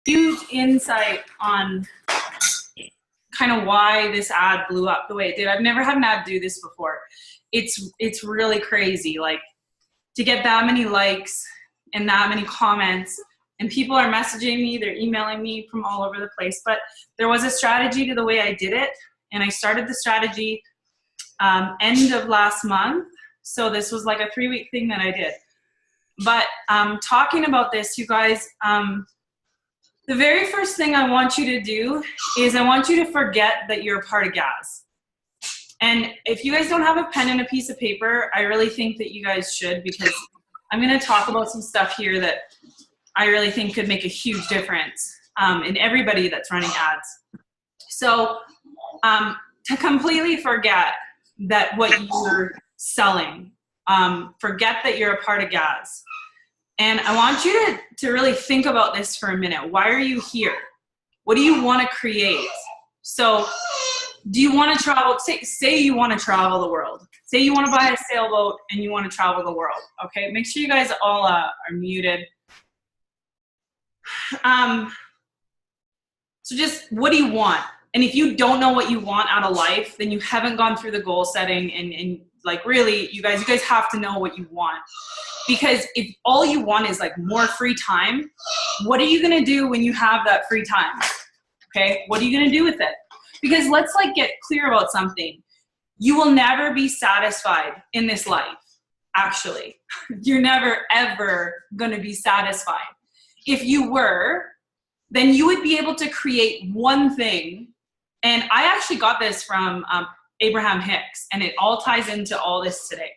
huge insight on kind of why this ad blew up the way it did. I've never had an ad do this before. It's really crazy, like to get that many likes and that many comments, and people are messaging me, they're emailing me from all over the place. But there was a strategy to the way I did it, and I started the strategy end of last month. So this was like a 3-week thing that I did. But talking about this, you guys, the very first thing I want you to do is I want you to forget that you're a part of GAZ. And if you guys don't have a pen and a piece of paper, I really think that you guys should, because I'm going to talk about some stuff here that I really think could make a huge difference in everybody that's running ads. So to completely forget that what you're selling, forget that you're a part of GAZ. And I want you to really think about this for a minute. Why are you here? What do you want to create? So do you want to travel? Say you want to travel the world. Say you want to buy a sailboat and you want to travel the world. Okay, make sure you guys all are muted. So just, what do you want? And if you don't know what you want out of life, then you haven't gone through the goal setting, and like really, you guys have to know what you want. Because if all you want is like more free time, what are you gonna do when you have that free time? Okay, what are you gonna do with it? Because let's like get clear about something. You will never be satisfied in this life, actually. You're never ever gonna be satisfied. If you were, then you would be able to create one thing. And I actually got this from Abraham Hicks, and it all ties into all this today.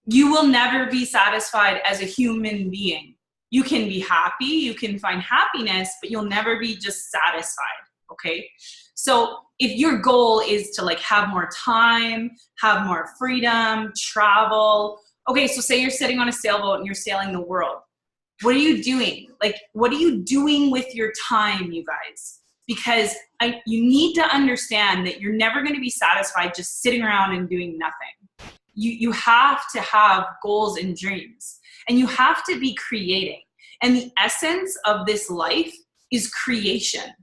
You will never be satisfied as a human being. You can be happy, you can find happiness, but you'll never be just satisfied, okay? So if your goal is to like have more time, have more freedom, travel, okay, so say you're sitting on a sailboat and you're sailing the world. What are you doing? Like, what are you doing with your time, you guys? Because you need to understand that you're never going to be satisfied just sitting around and doing nothing. You have to have goals and dreams, and you have to be creating. And the essence of this life is creation,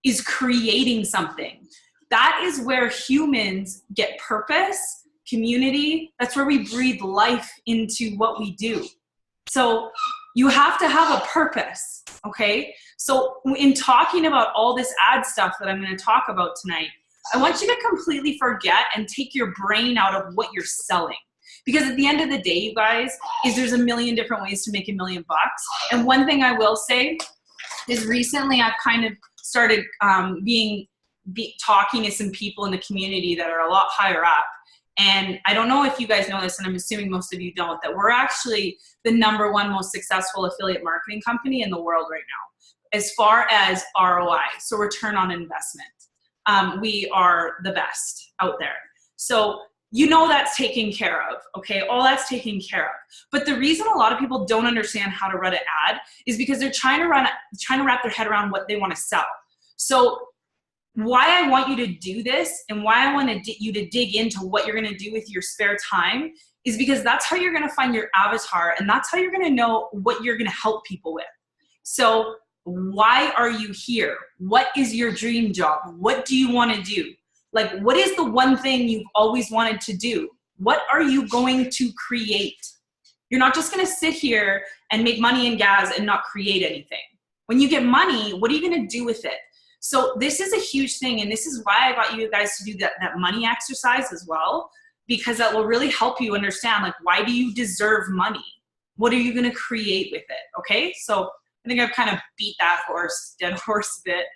is creating something. That is where humans get purpose, community. That's where we breathe life into what we do. So you have to have a purpose, okay? So in talking about all this ad stuff that I'm going to talk about tonight, I want you to completely forget and take your brain out of what you're selling. Because at the end of the day, you guys, is there's a million different ways to make $1 million bucks. And one thing I will say is recently I've kind of started talking to some people in the community that are a lot higher up. And I don't know if you guys know this, and I'm assuming most of you don't, that we're actually the #1 most successful affiliate marketing company in the world right now, as far as ROI, so return on investment. We are the best out there. So you know that's taken care of, okay? All that's taken care of. But the reason a lot of people don't understand how to run an ad is because they're trying to wrap their head around what they want to sell. So why I want you to do this and why I want you to dig into what you're going to do with your spare time is because that's how you're going to find your avatar, and that's how you're going to know what you're going to help people with. So why are you here? What is your dream job? What do you want to do? Like, what is the one thing you've always wanted to do? What are you going to create? You're not just going to sit here and make money in GAZ and not create anything. When you get money, what are you going to do with it? So this is a huge thing, and this is why I got you guys to do that money exercise as well, because that will really help you understand, like, why do you deserve money? What are you going to create with it? Okay, so I think I've kind of beat that dead horse a bit.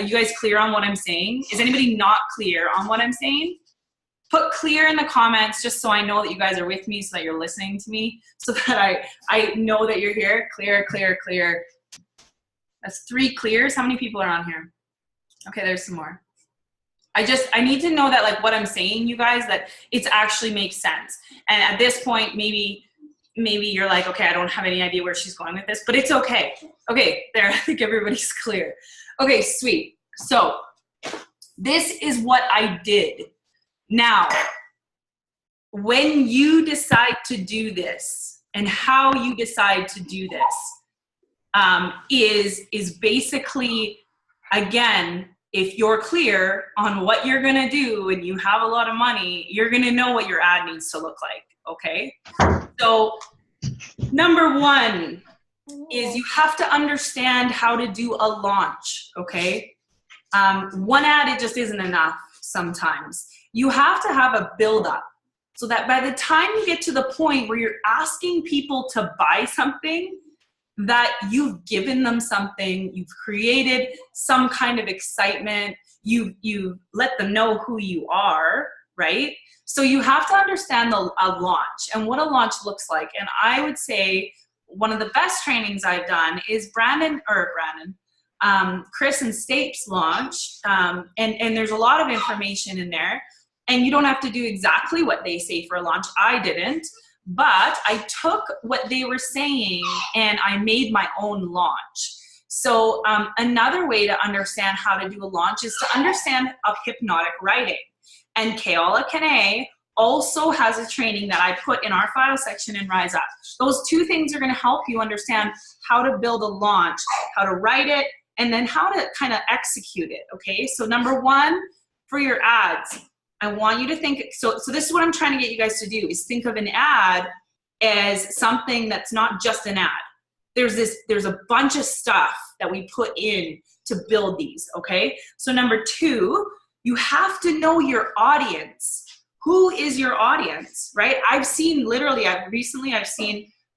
You guys clear on what I'm saying? Is anybody not clear on what I'm saying? Put clear in the comments just so I know that you guys are with me, so that you're listening to me, so that I know that you're here. Clear, clear, clear. That's 3 clears. How many people are on here? Okay, there's some more. I need to know that, like, what I'm saying, you guys, that it actually makes sense. And at this point, maybe you're like, okay, I don't have any idea where she's going with this, but it's okay. Okay, there, I think everybody's clear. Okay, sweet. So this is what I did. Now, when you decide to do this and how you decide to do this, is basically, again, if you're clear on what you're gonna do and you have a lot of money, you're gonna know what your ad needs to look like, okay? So number one is you have to understand how to do a launch, okay? One ad, it just isn't enough sometimes. You have to have a build-up so that by the time you get to the point where you're asking people to buy something, that you've given them something, you've created some kind of excitement, you let them know who you are, right? So you have to understand a launch and what a launch looks like. And I would say one of the best trainings I've done is Chris and Stapes launch. And there's a lot of information in there. And you don't have to do exactly what they say for a launch. I didn't. But I took what they were saying and I made my own launch. So another way to understand how to do a launch is to understand of hypnotic writing. And Keala Kane also has a training that I put in our file section in Rise Up. Those two things are going to help you understand how to build a launch, how to write it, and then how to kind of execute it, okay? So number one, for your ads, I want you to think, so this is what I'm trying to get you guys to do, is think of an ad as something that's not just an ad. There's a bunch of stuff that we put in to build these, okay? So number two, you have to know your audience. Who is your audience, right? I've seen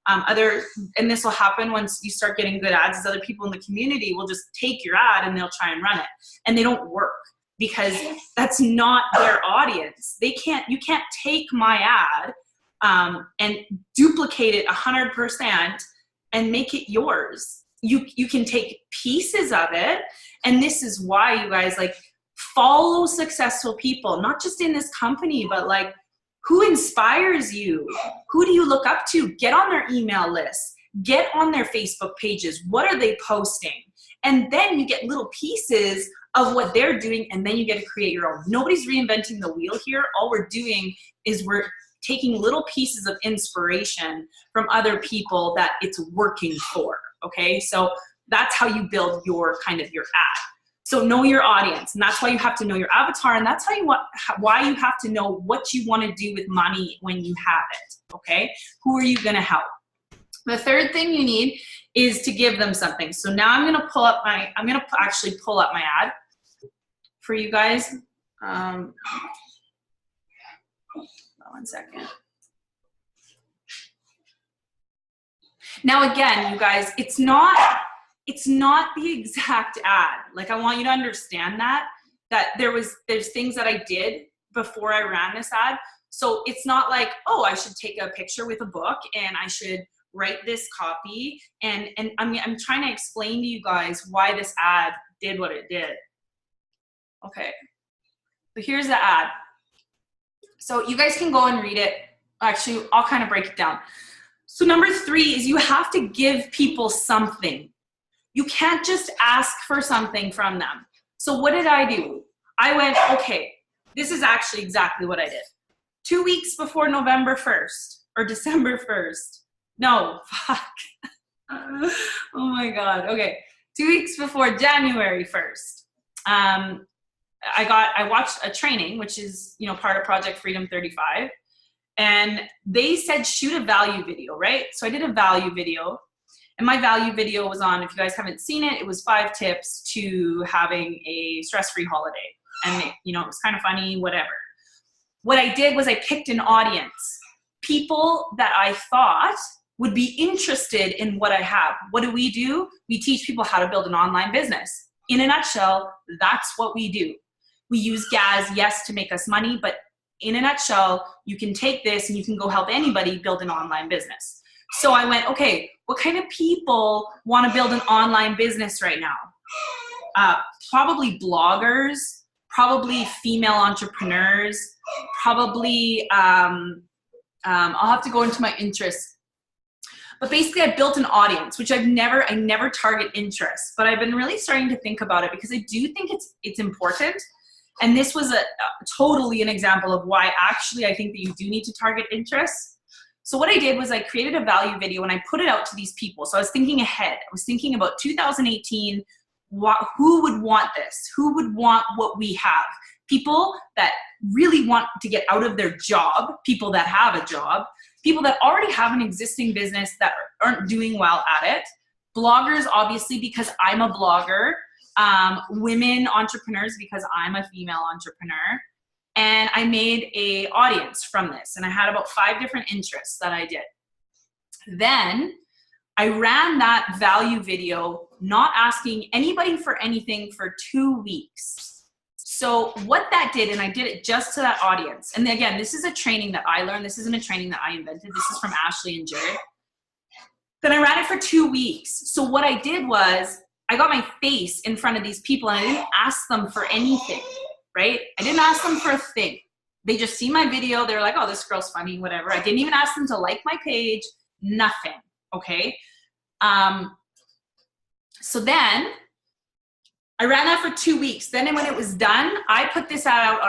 other, and this will happen once you start getting good ads, is other people in the community will just take your ad and they'll try and run it. And they don't work because that's not their audience. You can't take my ad and duplicate it 100% and make it yours. You can take pieces of it. And this is why you guys follow successful people, not just in this company, but who inspires you? Who do you look up to? Get on their email list. Get on their Facebook pages. What are they posting? And then you get little pieces of what they're doing, and then you get to create your own. Nobody's reinventing the wheel here. All we're doing is we're taking little pieces of inspiration from other people that it's working for, okay? So that's how you build your ad. So know your audience, and that's why you have to know your avatar, and that's why you have to know what you want to do with money when you have it, okay? Who are you going to help? The third thing you need is to give them something. So now I'm going to actually pull up my ad for you guys. One second. Now again, you guys, it's not the exact ad. I want you to understand that there's things that I did before I ran this ad. So it's not like, oh, I should take a picture with a book and I should write this copy. And I'm trying to explain to you guys why this ad did what it did. Okay, so here's the ad. So you guys can go and read it. Actually, I'll kind of break it down. So number 3 is you have to give people something. You can't just ask for something from them. So what did I do? I went, okay, this is actually exactly what I did. 2 weeks before November 1st or December 1st. No, fuck. Oh my God. Okay, 2 weeks before January 1st. I watched a training, which is, part of Project Freedom 35. And they said, shoot a value video, right? So I did a value video. And my value video was on, if you guys haven't seen it, it was 5 tips to having a stress-free holiday. And it was kind of funny, whatever. What I did was I picked an audience. People that I thought would be interested in what I have. What do? We teach people how to build an online business. In a nutshell, that's what we do. We use GAZ, yes, to make us money, but in a nutshell, you can take this and you can go help anybody build an online business. So I went, okay, what kind of people want to build an online business right now? Probably bloggers, probably female entrepreneurs, probably, I'll have to go into my interests. But basically I built an audience, which I never target interests, but I've been really starting to think about it because I do think it's important. And this was totally an example of why actually I think that you do need to target interests. So what I did was I created a value video and I put it out to these people. So I was thinking ahead. I was thinking about 2018, who would want this? Who would want what we have? People that really want to get out of their job, people that have a job, people that already have an existing business that aren't doing well at it, bloggers, obviously, because I'm a blogger, women entrepreneurs because I'm a female entrepreneur. And I made a audience from this, and I had about 5 different interests that I did. Then I ran that value video, not asking anybody for anything for 2 weeks. So what that did, and I did it just to that audience. And again, this is a training that I learned. This isn't a training that I invented. This is from Ashley and Jared. Then I ran it for 2 weeks. So what I did was I got my face in front of these people and I didn't ask them for anything, right? I didn't ask them for a thing. They just see my video. They're like, oh, this girl's funny, whatever. I didn't even ask them to like my page, nothing, okay? So then I ran that for 2 weeks. Then when it was done, I put this out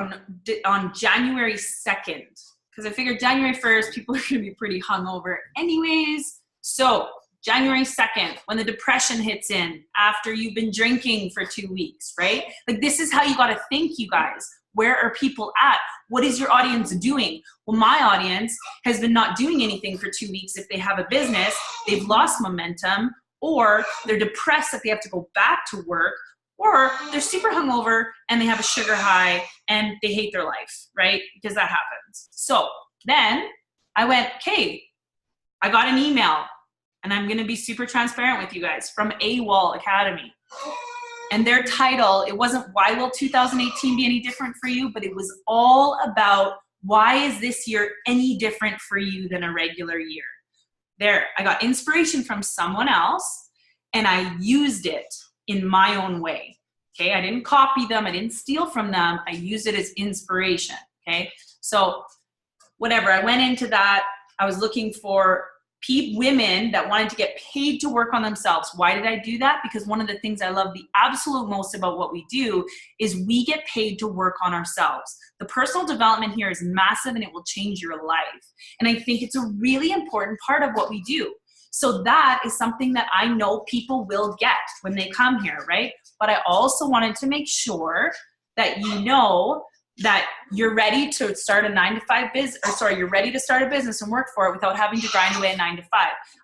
on January 2nd because I figured January 1st, people are going to be pretty hungover anyways. So January 2nd, when the depression hits in after you've been drinking for 2 weeks, right? Like this is how you got to think, you guys. Where are people at? What is your audience doing? Well, my audience has been not doing anything for 2 weeks. If they have a business, they've lost momentum, or they're depressed that they have to go back to work, or they're super hungover and they have a sugar high and they hate their life, right? Because that happens. So then I went, okay, I got an email, and I'm going to be super transparent with you guys, from AWOL Academy. And their title, it wasn't why will 2018 be any different for you, but it was all about why is this year any different for you than a regular year. There, I got inspiration from someone else and I used it in my own way. Okay, I didn't copy them, I didn't steal from them, I used it as inspiration. Okay, so whatever, I went into that. I was looking for women that wanted to get paid to work on themselves. Why did I do that? Because one of the things I love the absolute most about what we do is we get paid to work on ourselves. The personal development here is massive and it will change your life. And I think it's a really important part of what we do. So that is something that I know people will get when they come here, right? But I also wanted to make sure that you know that you're ready to start a 9-to-5 business, or sorry, you're ready to start a business and work for it without having to grind away a 9-to-5.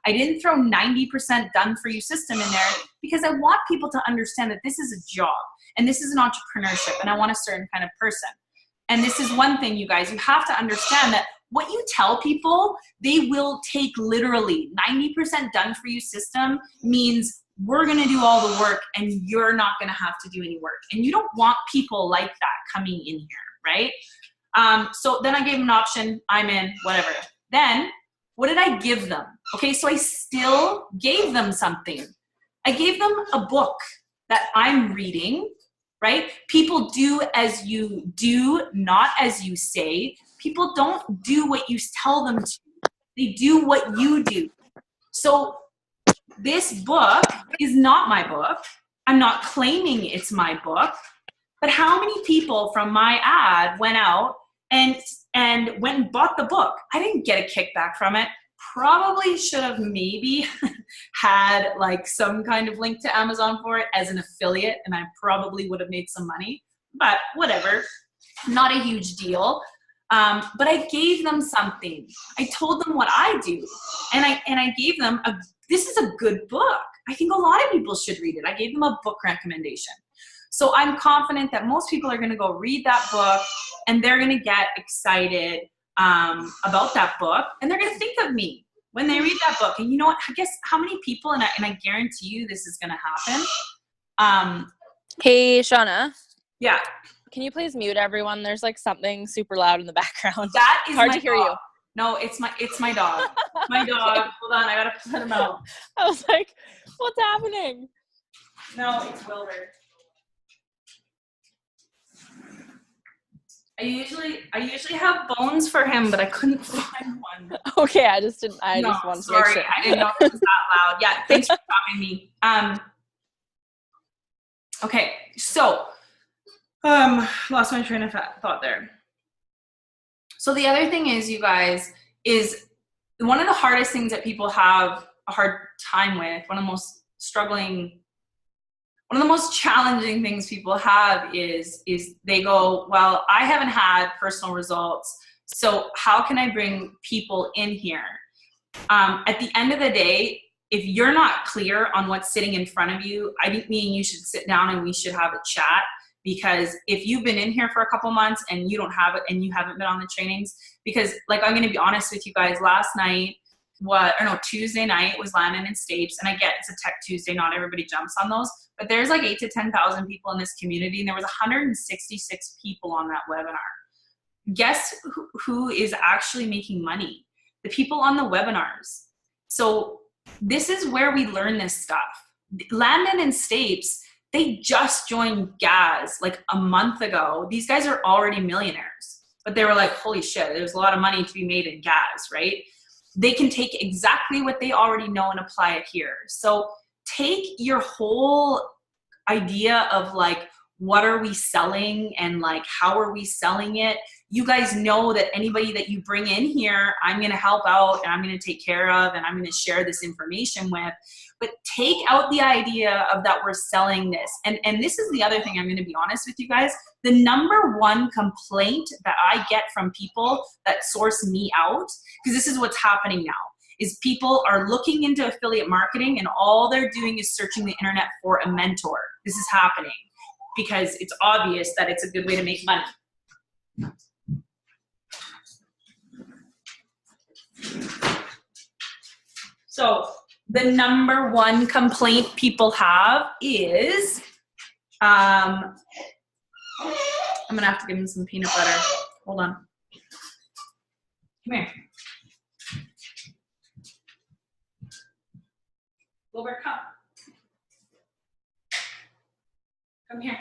I didn't throw 90% done for you system in there because I want people to understand that this is a job and this is an entrepreneurship and I want a certain kind of person. And this is one thing, you guys, you have to understand that what you tell people, they will take literally. 90% done for you system means we're going to do all the work and you're not going to have to do any work. And you don't want people like that coming in here, right? So then I gave them an option. I'm in, whatever. Then what did I give them? Okay, so I still gave them something. I gave them a book that I'm reading, right? People do as you do, not as you say. People don't do what you tell them to. They do what you do. So this book is not my book. I'm not claiming it's my book. But how many people from my ad went out and went and bought the book? I didn't get a kickback from it. Probably should have maybe had like some kind of link to Amazon for it as an affiliate, and I probably would have made some money. But whatever, not a huge deal. But I gave them something. I told them what I do, and I gave them this is a good book. I think a lot of people should read it. I gave them a book recommendation. So I'm confident that most people are going to go read that book and they're going to get excited about that book, and they're going to think of me when they read that book. And you know what? I guess how many people, and I guarantee you this is going to happen. Hey, Shauna. Yeah. Can you please mute everyone? There's like something super loud in the background. That is hard my to hear dog. you. No, it's my dog. My dog. Okay. Hold on, I gotta put him out. I was like, what's happening? No, it's Wilbur. I usually have bones for him, but I couldn't find one. Okay, I just wanted sorry, to make sure. I didn't know it was that loud. Yeah, thanks for stopping me. Okay, so lost my train of thought there. So the other thing is, you guys, is one of the hardest things that people have a hard time with, one of the most challenging things people have is they go, well, I haven't had personal results, so how can I bring people in here? At the end of the day, if you're not clear on what's sitting in front of you, I think me and you should sit down and we should have a chat. Because if you've been in here for a couple months and you don't have it and you haven't been on the trainings, because like, I'm going to be honest with you guys, Tuesday night was Landon and Stapes, and I get it's a Tech Tuesday, not everybody jumps on those, but there's like 8,000 to 10,000 people in this community, and there was 166 people on that webinar. Guess who is actually making money? The people on the webinars. So this is where we learn this stuff. Landon and Stapes, they just joined Gaz like a month ago. These guys are already millionaires, but they were like, holy shit, there's a lot of money to be made in Gaz, right? They can take exactly what they already know and apply it here. So take your whole idea of like, what are we selling and like, how are we selling it? You guys know that anybody that you bring in here, I'm going to help out and I'm going to take care of and I'm going to share this information with. But take out the idea of that we're selling this. And this is the other thing, I'm going to be honest with you guys. The number one complaint that I get from people that source me out, because this is what's happening now, is people are looking into affiliate marketing and all they're doing is searching the internet for a mentor. This is happening because it's obvious that it's a good way to make money. So the number one complaint people have is, I'm gonna have to give him some peanut butter. Hold on. Come here. Wilbur, come. Come here.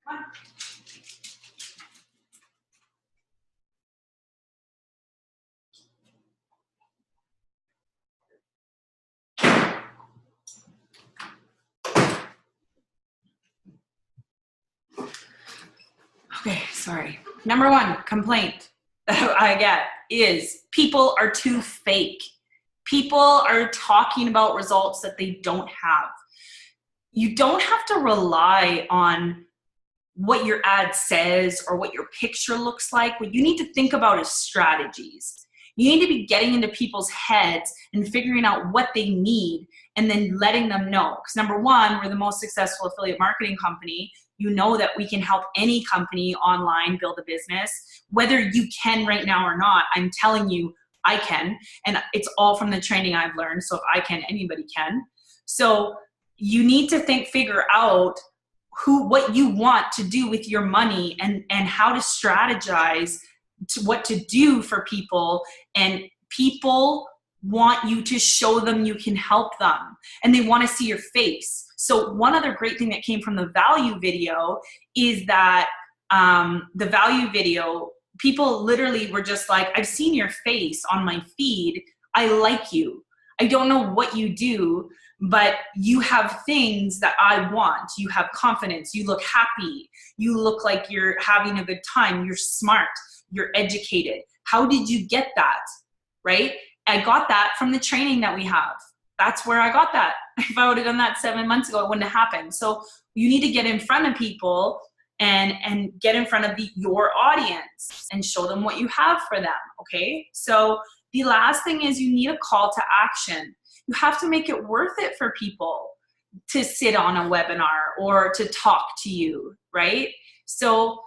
Come on. Okay, sorry. Number one complaint that I get is people are too fake. People are talking about results that they don't have. You don't have to rely on what your ad says or what your picture looks like. What you need to think about is strategies. You need to be getting into people's heads and figuring out what they need and then letting them know. Because number one, we're the most successful affiliate marketing company. You know that we can help any company online build a business. Whether you can right now or not, I'm telling you, I can. And it's all from the training I've learned. So if I can, anybody can. So you need to figure out what you want to do with your money and how to strategize to what to do for people. And people want you to show them you can help them and they want to see your face. So one other great thing that came from the value video is that the value video, people literally were just like, I've seen your face on my feed. I like you. I don't know what you do, but you have things that I want. You have confidence. You look happy. You look like you're having a good time. You're smart. You're educated. How did you get that? Right? I got that from the training that we have. That's where I got that. If I would have done that 7 months ago, it wouldn't have happened. So you need to get in front of people and get in front of your audience and show them what you have for them, okay? So the last thing is you need a call to action. You have to make it worth it for people to sit on a webinar or to talk to you, right? So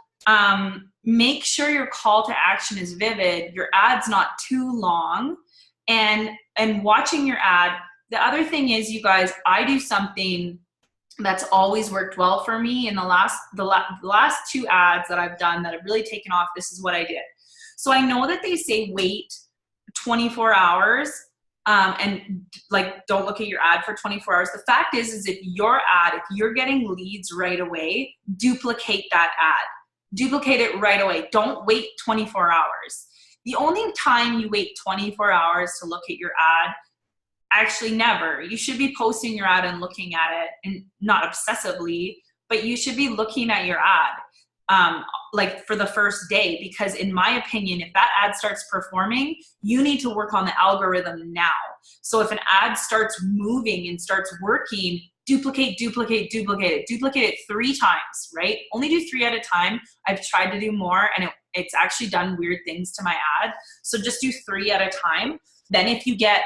make sure your call to action is vivid, your ad's not too long, and watching your ad. The other thing is, you guys, I do something that's always worked well for me. In the last 2 ads that I've done that have really taken off, this is what I did. So I know that they say wait 24 hours and like don't look at your ad for 24 hours. The fact is if your ad, if you're getting leads right away, duplicate that ad. Duplicate it right away. Don't wait 24 hours. The only time you wait 24 hours to look at your ad Actually, never. You should be posting your ad and looking at it, and not obsessively, but you should be looking at your ad like for the first day, because in my opinion, if that ad starts performing, you need to work on the algorithm now. So if an ad starts moving and starts working, duplicate it 3 times, right? Only do 3 at a time. I've tried to do more and it's actually done weird things to my ad. So just do 3 at a time. Then if you get,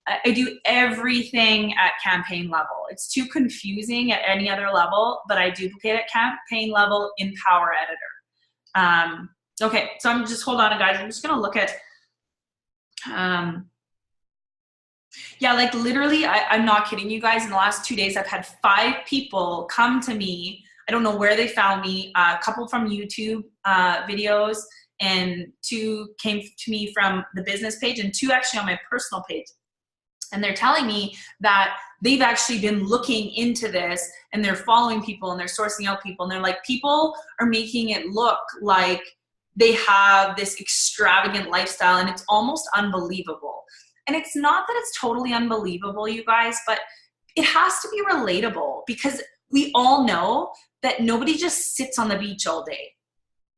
I do everything at campaign level. It's too confusing at any other level, but I duplicate at campaign level in Power Editor. Okay, so I'm just, hold on guys. I'm just gonna look at, yeah, like literally, I'm not kidding you guys. In the last 2 days, I've had 5 people come to me. I don't know where they found me. A couple from YouTube videos, and 2 came to me from the business page, and 2 actually on my personal page. And they're telling me that they've actually been looking into this, and they're following people and they're sourcing out people. And they're like, people are making it look like they have this extravagant lifestyle, and it's almost unbelievable. And it's not that it's totally unbelievable, you guys, but it has to be relatable, because we all know that nobody just sits on the beach all day.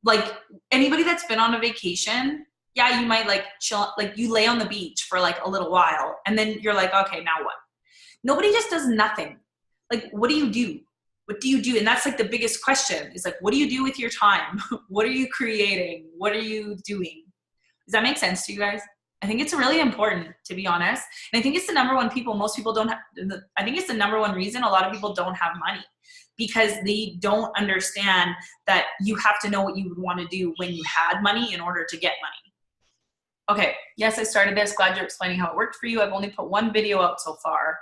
Like anybody that's been on a vacation, yeah, you might like chill, like you lay on the beach for like a little while and then you're like, okay, now what? Nobody just does nothing. Like, what do you do? What do you do? And that's like the biggest question is like, what do you do with your time? What are you creating? What are you doing? Does that make sense to you guys? I think it's really important, to be honest. And I think it's the number one most people don't have, I think it's the number one reason a lot of people don't have money, because they don't understand that you have to know what you would want to do when you had money in order to get money. Okay, yes, I started this. Glad you're explaining how it worked for you. I've only put 1 video out so far.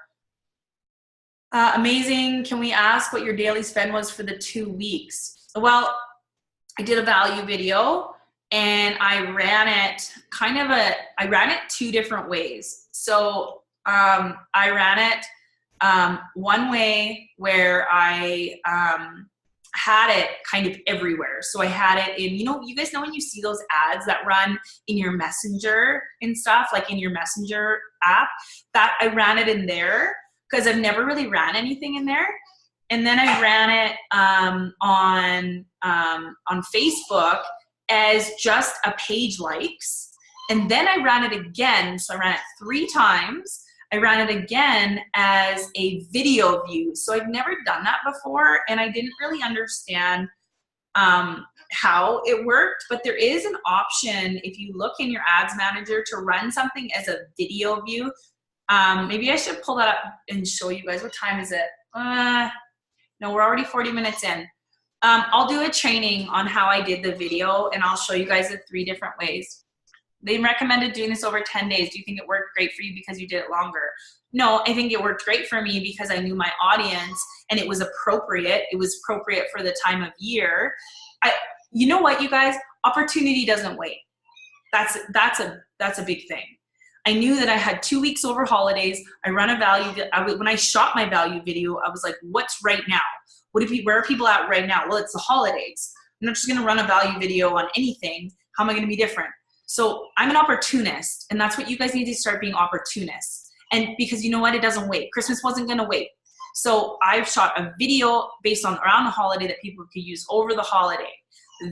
Amazing. Can we ask what your daily spend was for the 2 weeks? Well, I did a value video, and I ran it I ran it 2 different ways. So I ran it one way where I had it kind of everywhere. So I had it in, you guys know when you see those ads that run in your Messenger and stuff, like in your Messenger app, that I ran it in there because I've never really ran anything in there. And then I ran it on Facebook as just a page likes. And then I ran it again. So I ran it 3 times. I ran it again as a video view. So I've never done that before, and I didn't really understand how it worked, but there is an option if you look in your ads manager to run something as a video view. Maybe I should pull that up and show you guys. What time is it? No, we're already 40 minutes in. I'll do a training on how I did the video, and I'll show you guys the 3 different ways. They recommended doing this over 10 days. Do you think it worked great for you because you did it longer? No, I think it worked great for me because I knew my audience and it was appropriate. It was appropriate for the time of year. You know what, you guys? Opportunity doesn't wait. That's a big thing. I knew that I had 2 weeks over holidays. I run a value. When I shot my value video, I was like, what's right now? Where are people at right now? Well, it's the holidays. I'm not just going to run a value video on anything. How am I going to be different? So I'm an opportunist, and that's what you guys need to start being, opportunists. And because you know what? It doesn't wait. Christmas wasn't going to wait. So I've shot a video based on around the holiday that people could use over the holiday.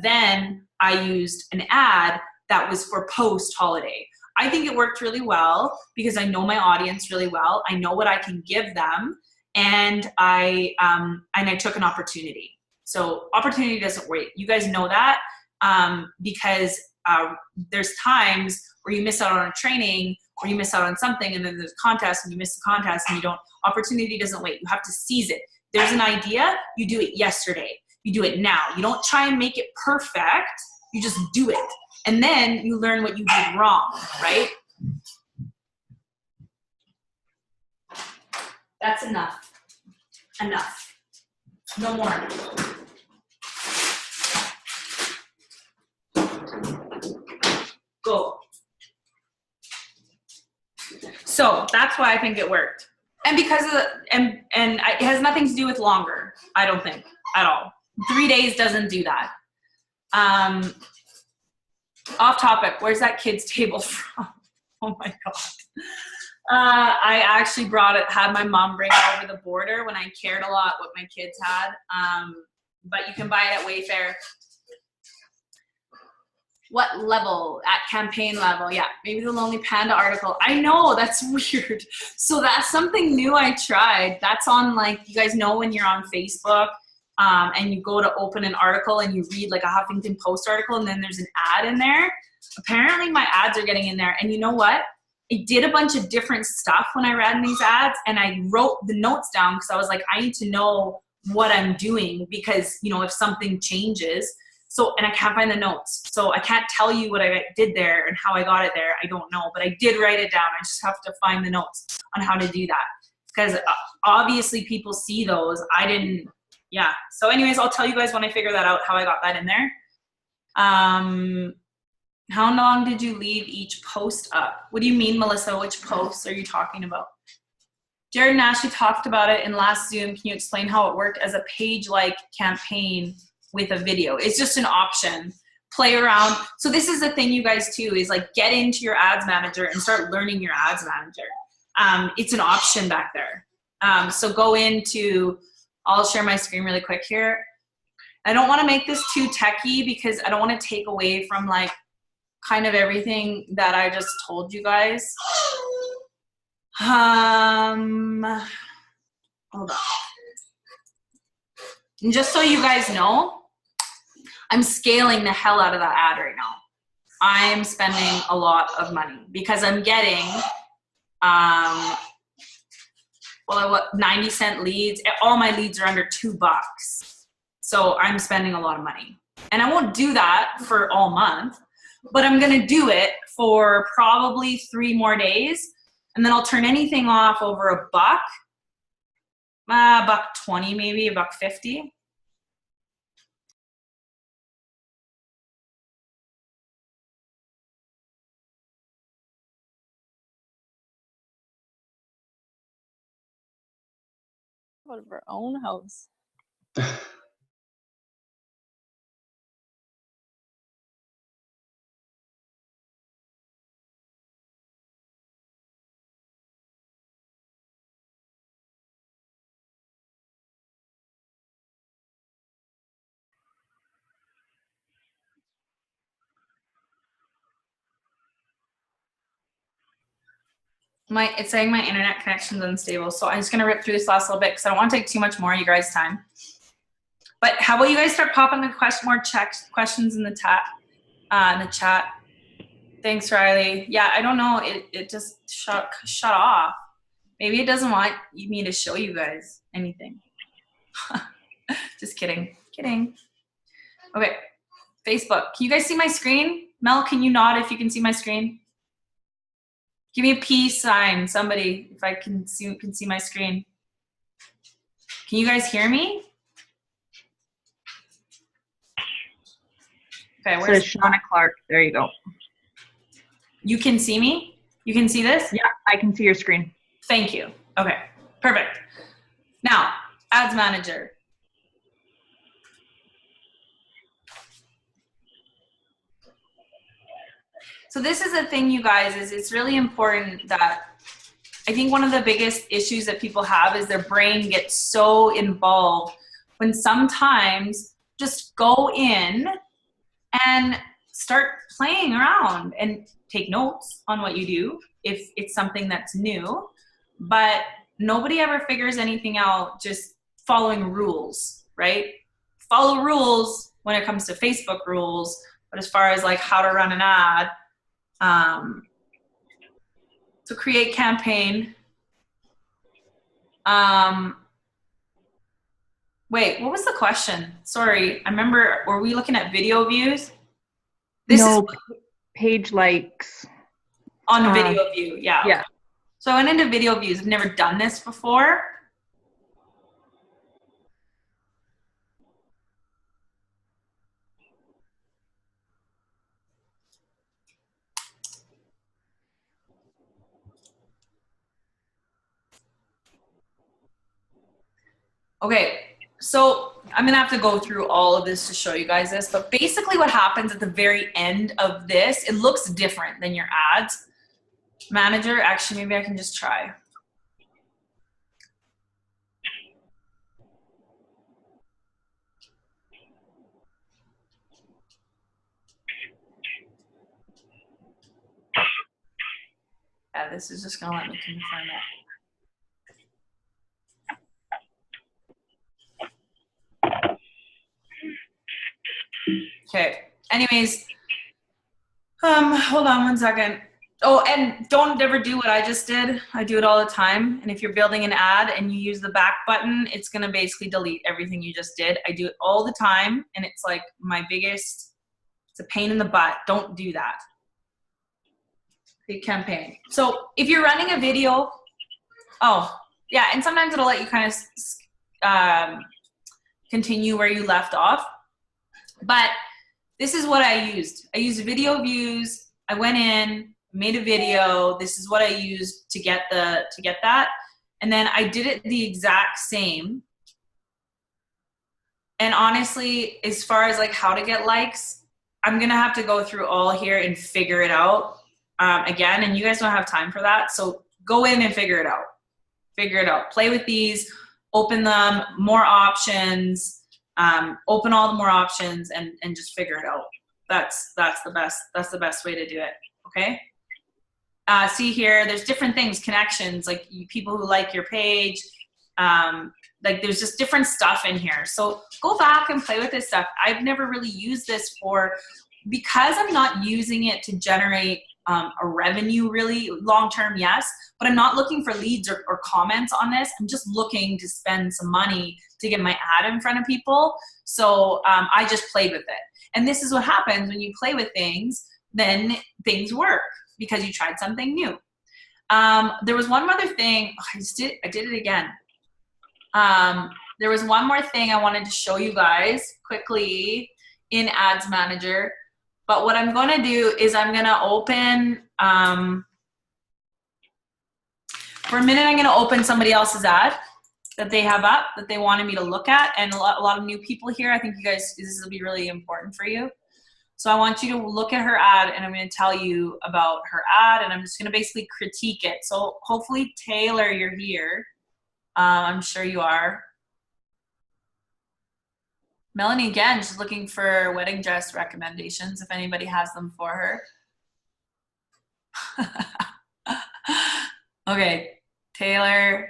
Then I used an ad that was for post-holiday. I think it worked really well because I know my audience really well. I know what I can give them, and I took an opportunity. So opportunity doesn't wait. You guys know that because there's times where you miss out on a training or you miss out on something, and then there's a contest and you miss the contest and you don't. Opportunity doesn't wait. You have to seize it. There's an idea, you do it yesterday. You do it now. You don't try and make it perfect. You just do it. And then you learn what you did wrong, right? That's enough. Enough. No more. Go. So that's why I think it worked. And because of the, and it has nothing to do with longer, I don't think, at all. 3 days doesn't do that. Off topic, where's that kid's table from? Oh my I actually had my mom bring it over the border when I cared a lot what my kids had. But you can buy it at Wayfair. What level? At campaign level. Yeah, maybe the Lonely Panda article. I know, that's weird. So that's something new I tried. That's on, like, you guys know when you're on Facebook and you go to open an article and you read like a Huffington Post article and then there's an ad in there. Apparently my ads are getting in there. And you know what? I did a bunch of different stuff when I ran these ads, and I wrote the notes down because I was like, I need to know what I'm doing because, you know, if something changes. So, and I can't find the notes. So I can't tell you what I did there and how I got it there. I don't know, but I did write it down. I just have to find the notes on how to do that. Because obviously people see those. I didn't, yeah. So anyways, I'll tell you guys when I figure that out, how I got that in there. How long did you leave each post up? What do you mean, Melissa? Which posts are you talking about? Jared and Ashley talked about it in last Zoom. Can you explain how it worked as a page-like campaign with a video? It's just an option. Play around. So this is the thing, you guys, too, is like get into your ads manager and start learning your ads manager. It's an option back there. So go into, I'll share my screen really quick here. I don't want to make this too techy because I don't want to take away from like kind of everything that I just told you guys. Hold on. And just so you guys know, I'm scaling the hell out of that ad right now. I'm spending a lot of money because I'm getting, 90-cent leads. All my leads are under $2. So I'm spending a lot of money. And I won't do that for all month, but I'm gonna do it for probably 3 more days. And then I'll turn anything off over $1, $1.20 maybe, $1.50. Out of our own house. It's saying my internet connection's unstable, so I'm just gonna rip through this last little bit because I don't want to take too much more of you guys' time. But how about you guys start popping the questions in the chat? Thanks, Riley. Yeah, I don't know. It just shut off. Maybe it doesn't want me to show you guys anything. Just kidding. Kidding. Okay. Facebook. Can you guys see my screen? Mel, can you nod if you can see my screen? Give me a peace sign, somebody, if I can see my screen. Can you guys hear me? Okay, where's Shauna Clark? There you go. You can see me? You can see this? Yeah, I can see your screen. Thank you. Okay, perfect. Now, Ads Manager. So this is the thing, you guys, is it's really important that I think one of the biggest issues that people have is their brain gets so involved when sometimes just go in and start playing around and take notes on what you do if it's something that's new, but nobody ever figures anything out just following rules, right? Follow rules when it comes to Facebook rules, but as far as like how to run an ad, so create campaign. Wait, what was the question? Sorry, I remember, were we looking at video views? No, page likes. On video view, yeah. Yeah. So I went into video views. I've never done this before. Okay, so I'm gonna have to go through all of this to show you guys this, but basically what happens at the very end of this, it looks different than your ads. Manager, actually, maybe I can just try. Yeah, this is just gonna let me confirm it. Okay, anyways, hold on one second. Oh, and don't ever do what I just did. I do it all the time. And if you're building an ad and you use the back button, it's gonna basically delete everything you just did. I do it all the time, and it's like my biggest, it's a pain in the butt. Don't do that. Big campaign. So if you're running a video, oh, yeah, and sometimes it'll let you kind of continue where you left off. But this is what I used. I used video views. I went in, made a video. This is what I used to get that. And then I did it the exact same. And honestly, as far as like how to get likes, I'm gonna have to go through all here and figure it out again. And you guys don't have time for that. So go in and figure it out. Figure it out. Play with these, open them, more options. Open all the more options and just figure it out. That's the best way to do it. Okay. See here, there's different things, connections, like people who like your page. Like there's just different stuff in here. So go back and play with this stuff. I've never really used this because I'm not using it to generate a revenue really long-term, yes, but I'm not looking for leads or comments on this. I'm just looking to spend some money to get my ad in front of people. So I just played with it. And this is what happens when you play with things, then things work because you tried something new. There was one other thing. I did it again. There was one more thing I wanted to show you guys quickly in Ads Manager. But what I'm going to do is I'm going to open, for a minute, I'm going to open somebody else's ad that they have up that they wanted me to look at. And a lot of new people here. I think you guys, this will be really important for you. So I want you to look at her ad and I'm going to tell you about her ad and I'm just going to basically critique it. So hopefully, Taylor, you're here. I'm sure you are. Melanie, again, she's looking for wedding dress recommendations if anybody has them for her. Okay, Taylor.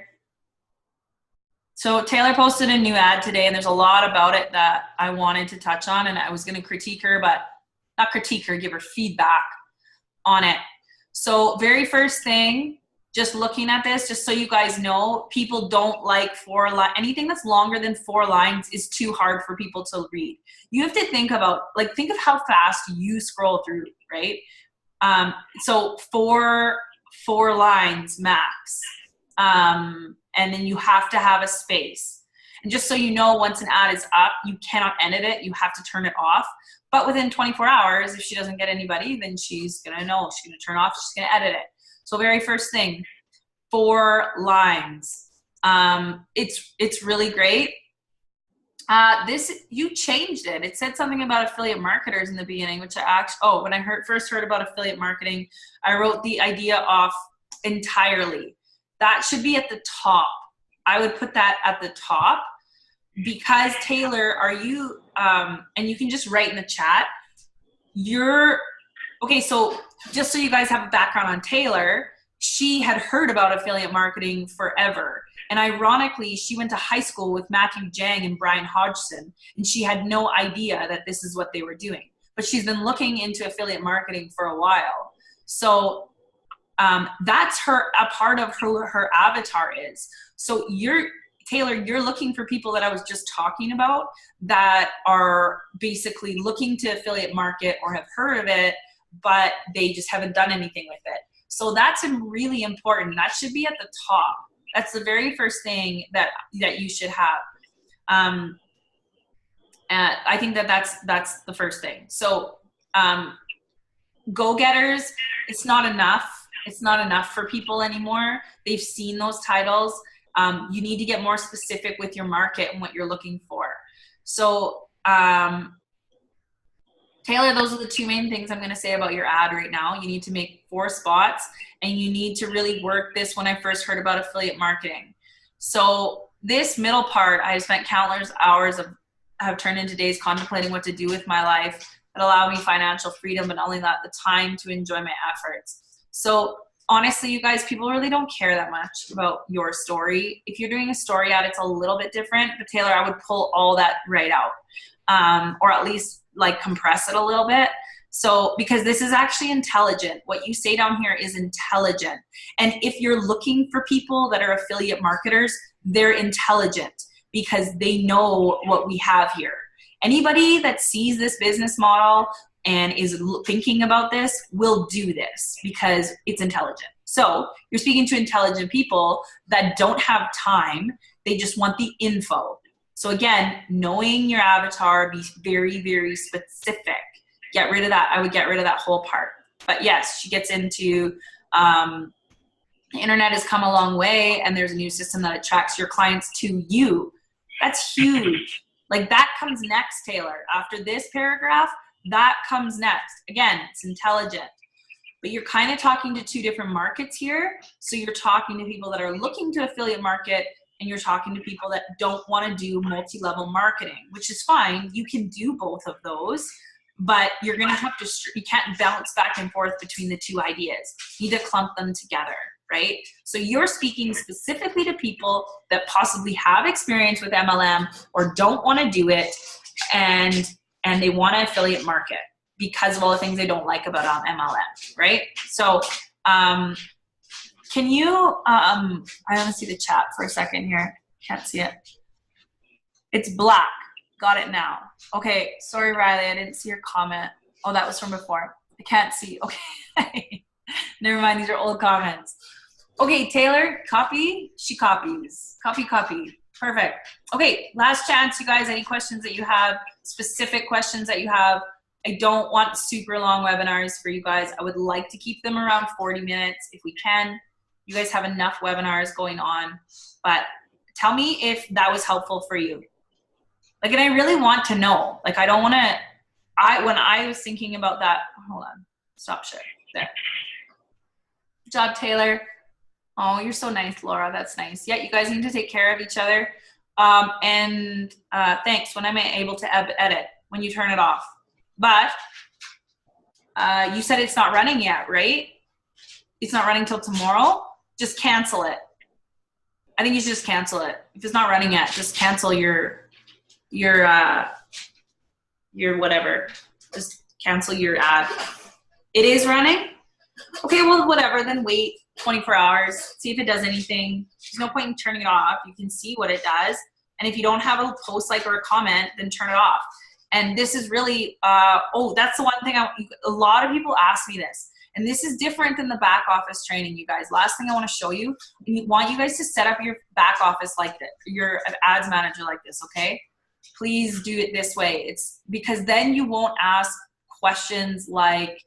So Taylor posted a new ad today and there's a lot about it that I wanted to touch on and I was going to critique her, but not critique her, give her feedback on it. So very first thing, just looking at this, just so you guys know, people don't like anything that's longer than 4 lines is too hard for people to read. You have to think about, think of how fast you scroll through, right? So 4 lines max. And then you have to have a space. And just so you know, once an ad is up, you cannot edit it. You have to turn it off. But within 24 hours, if she doesn't get anybody, then she's gonna know. She's gonna turn off, she's gonna edit it. So very first thing, 4 lines. It's really great. You changed it. It said something about affiliate marketers in the beginning, which when I first heard about affiliate marketing, I wrote the idea off entirely. That should be at the top. I would put that at the top because Taylor, are you, and you can just write in the chat, okay, so just so you guys have a background on Taylor, she had heard about affiliate marketing forever. And ironically, she went to high school with Matthew Jang and Brian Hodgson, and she had no idea that this is what they were doing. But she's been looking into affiliate marketing for a while. So that's a part of who her avatar is. So Taylor, you're looking for people that I was just talking about that are basically looking to affiliate market or have heard of it, but they just haven't done anything with it. So that's really important. That should be at the top. That's the very first thing that you should have. And I think that's the first thing. So go-getters, it's not enough. It's not enough for people anymore. They've seen those titles. You need to get more specific with your market and what you're looking for. So Taylor, those are the two main things I'm going to say about your ad right now. You need to make 4 spots, and you need to really work this when I first heard about affiliate marketing. So this middle part, I have spent countless hours of have turned into days contemplating what to do with my life that allow me financial freedom, but not only that, the time to enjoy my efforts. So honestly, you guys, people really don't care that much about your story. If you're doing a story ad, it's a little bit different, but Taylor, I would pull all that right out, or at least like compress it a little bit. So, because this is actually intelligent. What you say down here is intelligent. And if you're looking for people that are affiliate marketers, they're intelligent because they know what we have here. Anybody that sees this business model and is thinking about this will do this because it's intelligent. So you're speaking to intelligent people that don't have time. They just want the info. So again, knowing your avatar, be very, very specific. Get rid of that. I would get rid of that whole part. But yes, she gets into the internet has come a long way, and there's a new system that attracts your clients to you. That's huge. Like that comes next, Taylor. After this paragraph, that comes next. Again, it's intelligent. But you're kind of talking to 2 different markets here. So you're talking to people that are looking to affiliate market, and you're talking to people that don't want to do multi-level marketing, which is fine. You can do both of those, but you're going to have to, you can't bounce back and forth between the 2 ideas. You need to clump them together, right? So you're speaking specifically to people that possibly have experience with MLM or don't want to do it, and they want to affiliate market because of all the things they don't like about MLM, right? So, can you, I want to see the chat for a second here. Can't see it. It's black. Got it now. Okay. Sorry, Riley. I didn't see your comment. Oh, that was from before. I can't see. Okay. Never mind. These are old comments. Okay, Taylor, copy. She copies. Copy, copy. Perfect. Okay. Last chance, you guys. Any questions that you have, specific questions that you have? I don't want super long webinars for you guys. I would like to keep them around 40 minutes if we can. You guys have enough webinars going on, but tell me if that was helpful for you. Like, and I really want to know, like, I don't want to, when I was thinking about that, hold on, stop share, there. Good job, Taylor. Oh, you're so nice, Laura, that's nice. Yeah, you guys need to take care of each other. Thanks, when am I able to edit? When you turn it off. But you said it's not running yet, right? It's not running till tomorrow? Just cancel it. I think you should just cancel it. If it's not running yet, just cancel your whatever. Just cancel your ad. It is running? Okay, well, whatever. Then wait 24 hours. See if it does anything. There's no point in turning it off. You can see what it does. And if you don't have a post, like, or a comment, then turn it off. And this is really, oh, that's the one thing a lot of people ask me this. And this is different than the back office training, you guys. Last thing I want to show you, I want you guys to set up your back office like this, your ads manager like this, okay? Please do it this way. It's because then you won't ask questions like,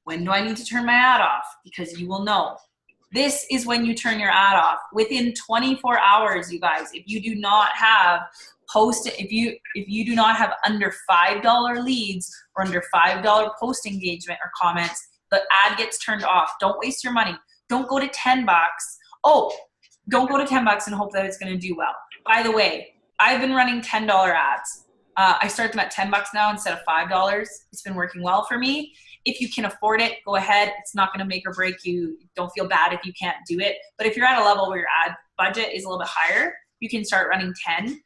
when do I need to turn my ad off? Because you will know. This is when you turn your ad off. Within 24 hours, you guys, if you do not have if you do not have under $5 leads or under $5 post engagement or comments, the ad gets turned off. Don't waste your money. Don't go to $10. Oh, don't go to $10 and hope that it's going to do well. By the way, I've been running $10 ads. I start them at $10 now instead of $5. It's been working well for me. If you can afford it, go ahead. It's not going to make or break you. Don't feel bad if you can't do it. But if you're at a level where your ad budget is a little bit higher, you can start running 10.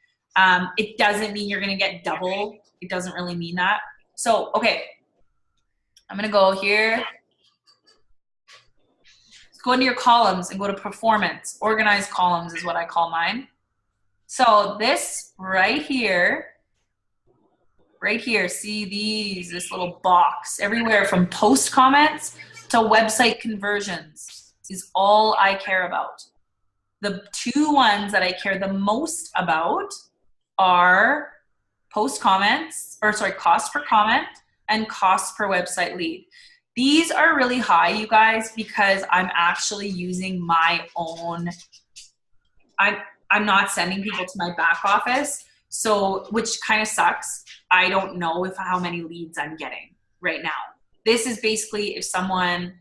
It doesn't mean you're going to get double. It doesn't really mean that. So, okay. I'm going to go here. Let's go into your columns and go to performance. Organized columns is what I call mine. So this right here, see this little box everywhere from post comments to website conversions is all I care about. The 2 ones that I care the most about are cost per comment and cost per website lead. These are really high, you guys, because I'm actually using my own, I'm not sending people to my back office, so, which kind of sucks. I don't know how many leads I'm getting right now. This is basically if someone,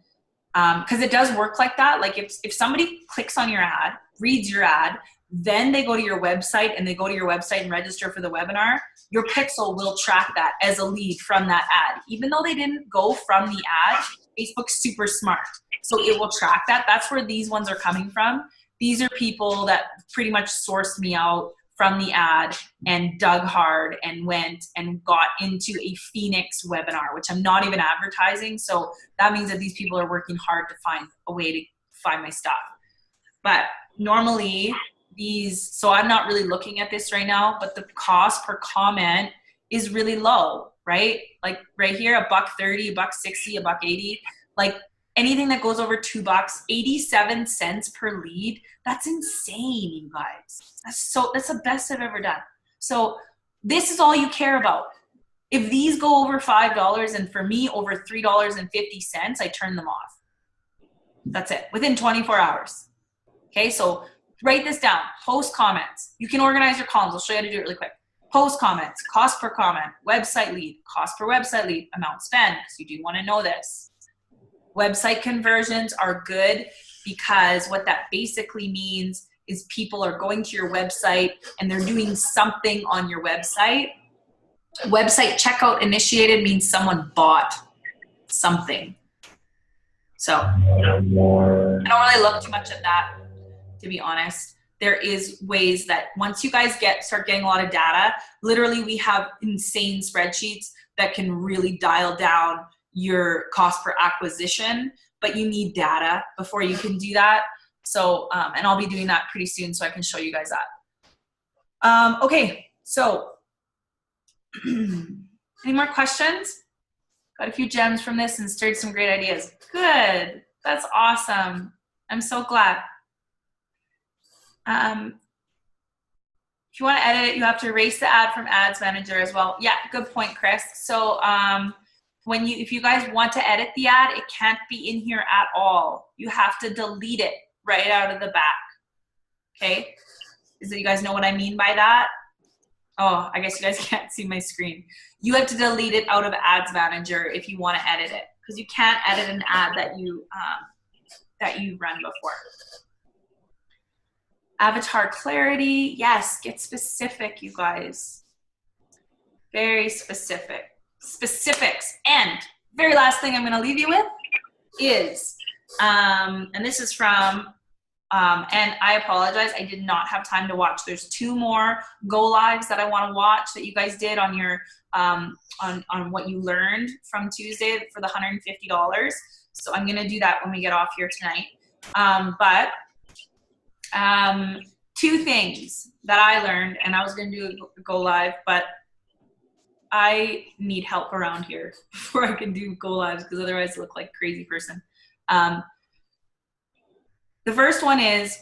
because it does work like that. Like if somebody clicks on your ad, reads your ad, then they go to your website and and register for the webinar, your Pixel will track that as a lead from that ad. Even though they didn't go from the ad, Facebook's super smart. So it will track that. That's where these ones are coming from. These are people that pretty much sourced me out from the ad and dug hard and went and got into a Phoenix webinar, which I'm not even advertising. So that means that these people are working hard to find a way to find my stuff. But normally so I'm not really looking at this right now, but the cost per comment is really low, right? Like right here, $1.30, $1.60, $1.80, like anything that goes over $2, 87 cents per lead. That's insane, you guys. That's the best I've ever done. So this is all you care about. If these go over $5 and for me over $3.50, I turn them off. That's it, within 24 hours. Okay, so write this down. Post comments. You can organize your columns. I'll show you how to do it really quick. Post comments, cost per comment, website lead, cost per website lead, amount spent, because you do want to know this. Website conversions are good because what that basically means is people are going to your website and they're doing something on your website. Website checkout initiated means someone bought something. So I don't really look too much at that, to be honest. There is ways that once you guys start getting a lot of data, literally we have insane spreadsheets that can really dial down your cost per acquisition, but you need data before you can do that. So, and I'll be doing that pretty soon so I can show you guys that. Okay, so any more questions? Got a few gems from this and stirred some great ideas. Good, that's awesome. I'm so glad. If you want to edit it, you have to erase the ad from Ads Manager as well. Yeah, good point, Chris. So if you guys want to edit the ad, it can't be in here at all. You have to delete it right out of the back. Okay? You guys know what I mean by that? Oh, I guess you guys can't see my screen. You have to delete it out of Ads Manager if you want to edit it, because you can't edit an ad that you run before. Avatar clarity, yes, get specific, you guys. Very specific. Specifics. And very last thing I'm going to leave you with is, and this is from, and I apologize, I did not have time to watch. There's 2 more go lives that I want to watch that you guys did on your, on what you learned from Tuesday for the $150. So I'm going to do that when we get off here tonight. But 2 things that I learned, and I was going to do a go live, but I need help around here before I can do go lives, because otherwise I look like a crazy person. The first one is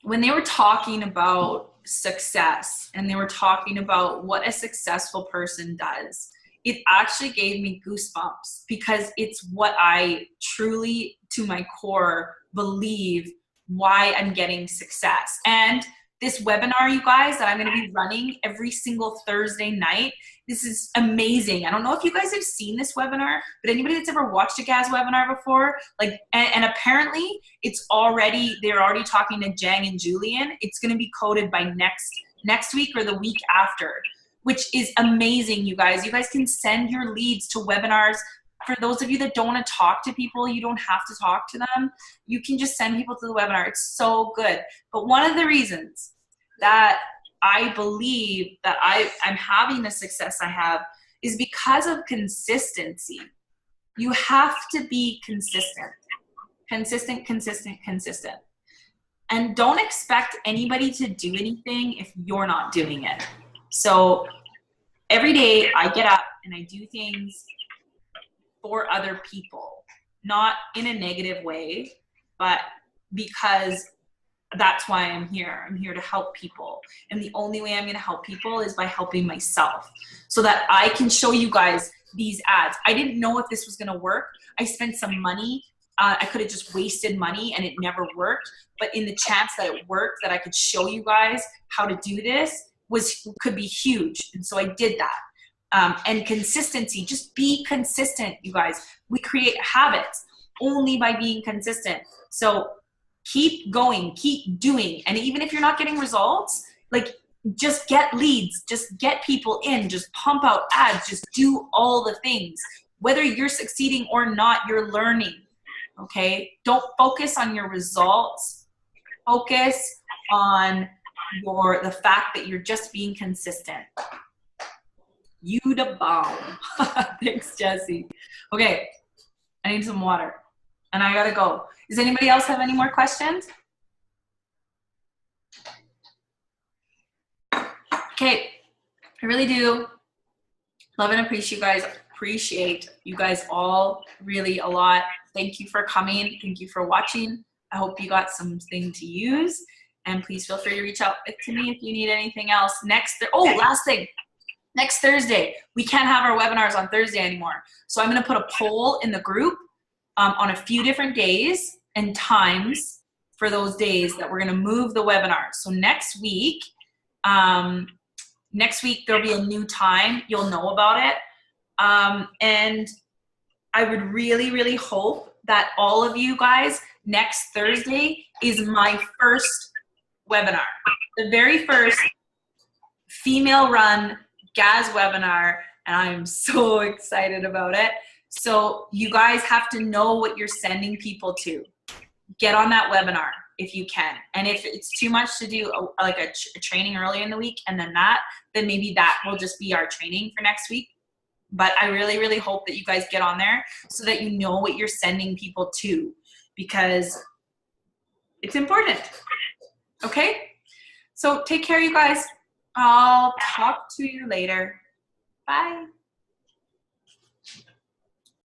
when they were talking about success and they were talking about what a successful person does, it actually gave me goosebumps, because it's what I truly, to my core, believe why I'm getting success. And this webinar, you guys, that I'm going to be running every single Thursday night, this is amazing. I don't know if you guys have seen this webinar, but anybody that's ever watched a GAZ webinar before, like, and apparently they're already talking to Jang and Julian. It's going to be coded by next week or the week after, which is amazing, you guys. You guys can send your leads to webinars. For those of you that don't want to talk to people, you don't have to talk to them. You can just send people to the webinar. It's so good. But one of the reasons that I believe that I'm having the success I have is because of consistency. You have to be consistent. Consistent. And don't expect anybody to do anything if you're not doing it. So every day I get up and I do things for other people, not in a negative way, but because that's why I'm here. I'm here to help people. And the only way I'm going to help people is by helping myself, so that I can show you guys these ads. I didn't know if this was going to work. I spent some money. I could have just wasted money and it never worked. But in the chance that it worked, that I could show you guys how to do this could be huge. And so I did that. and consistency. Just be consistent, you guys. We create habits only by being consistent. So keep going, keep doing. And even if you're not getting results, like just get leads, just get people in, just pump out ads, just do all the things. Whether you're succeeding or not, you're learning, okay? Don't focus on your results. Focus on the fact that you're just being consistent. You the bomb. Thanks, Jesse. Okay, I need some water and I gotta go. Does anybody else have any more questions? Okay, I really do love and appreciate you guys all really a lot. Thank you for coming. Thank you for watching. I hope you got something to use, and please feel free to reach out to me if you need anything else. Last thing. Next Thursday, we can't have our webinars on Thursday anymore. So I'm going to put a poll in the group on a few different days and times for those days that we're going to move the webinar. So next week there'll be a new time. You'll know about it. And I would really, really hope that all of you guys, next Thursday is my first webinar. The very first female-run GAS webinar, and I'm so excited about it. So you guys have to know what you're sending people to. Get on that webinar if you can. And if it's too much to do a training early in the week and then maybe that will just be our training for next week. But I really, really hope that you guys get on there so that you know what you're sending people to, because it's important. Okay? So take care, you guys. I'll talk to you later. Bye.